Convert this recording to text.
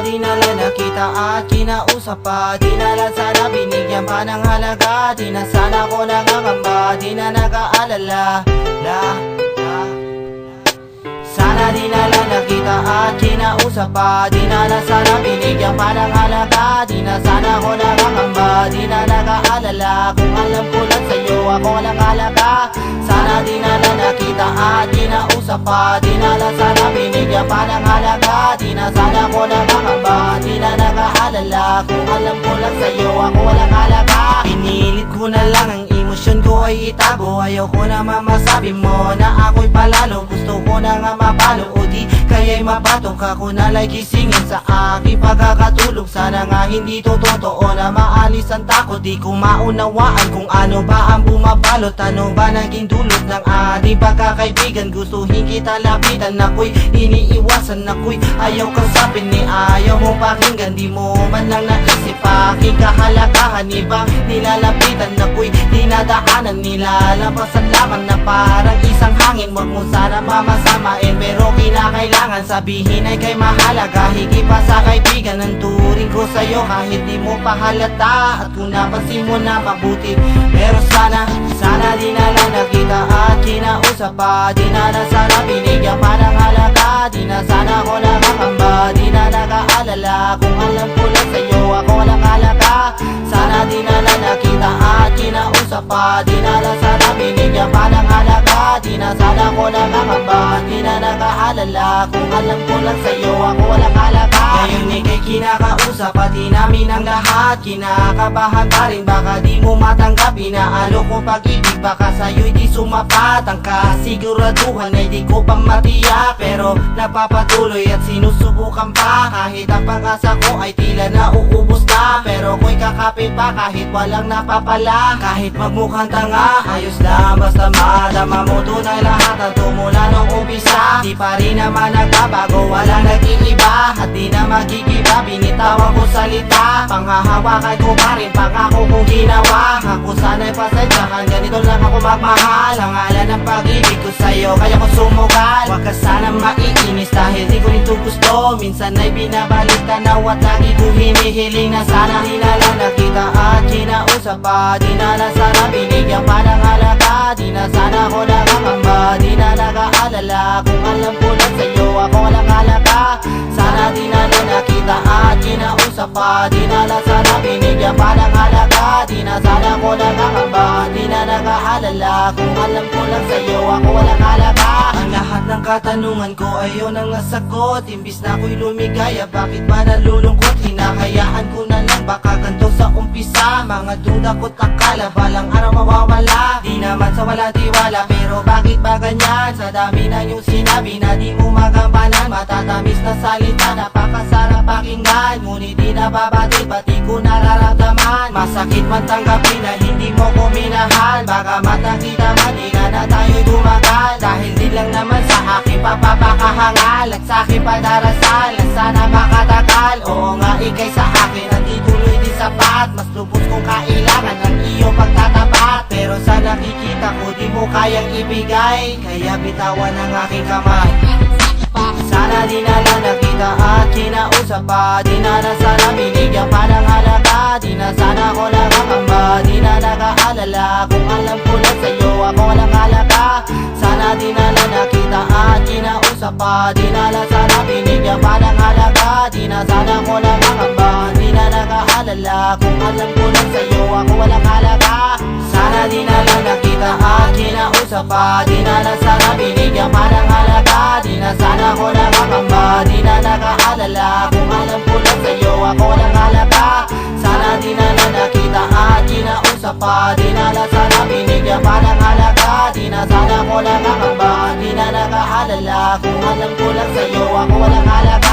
di na lang nakita at kinausap pa, di na lang sana binigyan pa ng halaga. Di na sana ko nangangamba, di na nag-aalala Sana di na lang nakita at kinausap pa, di na lang sana binigyan pa ng halaga. Di na sana ko nangangamba, di na nag-aalala. Kung alam ko lang sa'yo ako walang halaga. Sana di na lang nakita at kinausap pa, di na lang sana binigyan pa ng halaga. Di na sana ko nangangamba, di na nag-aalala. Kung alam ko lang sa'yo ako walang halaga. Pinilit ko na lang ang emosyon ko ay itago. Ayaw ko naman masabi mo na ako'y palalo. Gusto ko na nga mapalo o di kaya'y mabatong ka ko na like gisingin sa aking pagkakatulog. Sana nga hindi to totoo na maalis ang takot. Di ko maunawaan kung ano ba ang bumabalot. Ano ba naging dulot ng ating pagkakaibigan? Gustuhin kita lapitan, ako'y iniiwasan, ako'y ayaw kasapin ni ayaw mong pakinggan. Di mo man lang naisip aking kahalagahan. Ibang nilalapitan, ako'y dinadaanan, nilalabasan lamang na parang isang hangin. Wag mo sana mamasamain pero kinakailangan sabihin ay kay mahalaga. Higit pa sa kaibigan ang turing ko sa'yo kahit di mo pa halata. At kung napansin mo na mabuti, pero sana di na lang nakita at kinausap pa, di na lang sana binigyan pa ng halaga. Di na sana ko nakakamba, di na nag-aalala. Kung alam ko lang sa'yo ako walang halaga. Sana di na lang nakita at kinausap pa, di na lang sana binigyan pa ng halaga. Di na sana ko nakakamba, di na nag-aalala. Kung alam ko lang sa'yo ako walang halaga. Ngayon ika'y kinakausap pati namin ang lahat. Kinakabahan pa rin baka di mo matanggap. Inaalo ko pag-ibig baka sa'yo'y di sumapat. Ang kasiguraduhan ay di ko pa matiyak, pero napapatuloy at sinusubukan pa. Kahit ang pag-asa ko ay tila nauubos na, pero ko'y kakapit pa kahit walang napapala. Kahit magmukhang tanga, ayos lang basta madama mo tunay lahat ang tumula nung umpisa. Di pa rin naman nagbabago, walang nag-iiba at di na magigiba. Binitawan ko salita, panghahawakan ko pa rin pangako kong ginawa. Ako sana'y pasensyahan, ganito lang ako magmahal. Ang ngalan ng pag-ibig ko sa'yo kaya ko sumugal. Huwag ka sana maiinis dahil di ko nito gusto. Minsan ay binabalik tanaw at lagi ko hinihiling na sana di na lang nakita at kinausap pa, di na lang sana binigyan pa ng halaga. Di na sana ko nakakamba, di na nag-aalala. Kung alam ko lang sa'yo ako walang halaga. Sana di na lang nakita at kinausap pa, di na lang sana binigyan pa ng halaga. Di na sana ko nakakamba, di na nag-aalala. Kung alam ko lang sa'yo ako walang halaga. Ang lahat ng katanungan ko ayaw nang nasagot. Imbis na ako'y lumigaya, bakit ba nalulungkot? Hinahayaan ko na lang baka ganito sa umpisa. Mga duda ko't akala balang araw mawawala. Di naman sa walang tiwala, pero bakit ba ganyan? Sa dami na yung sinabi na di mo magampanan. Matatamis na salita, napakasarap pakinggan. Ngunit di nababati, pati ko nararamdaman. Masakit man tanggapin na hindi mo ko minahal. Baka matakita man, di na tayo'y tumagal. Dahil di lang naman sa aking papapakahangal at sa aking padarasal na sana makatagal. Oo nga ikay sa akin at ituloy di sapat. Mas lubos kong kailangan ng iyong pagtatapat, pero sa nakikita ko di mo kayang ibigay, kaya bitawan ang aking kamay. Sana di na lang nakita at kinausap pa, di na lang sana binigyan pa ng halaga. Di na sana ko nakakamba, di na nag-aalala. Kung alam ko lang sa'yo ako walang halaga. Sana di na lang nakita at kinausap pa, di na lang sana binigyan pa ng halaga. Di na sana ko nakakamba, di na nag-aalala. Kung alam ko lang sa'yo ako walang halaga. Sana di na lang nakita at kinausap pa, di na lang sana binigyan pa ng halaga. Di na sana ko nakakamba, di na nag-aalala. Kung alam ko lang sa'yo ako walang halaga. Sana di na lang nakita at kinausap pa, di na lang sana binigyan pa ng halaga. Di na sana ko nakakamba, di na nag-aalala. Kung alam ko lang sa'yo ako walang halaga.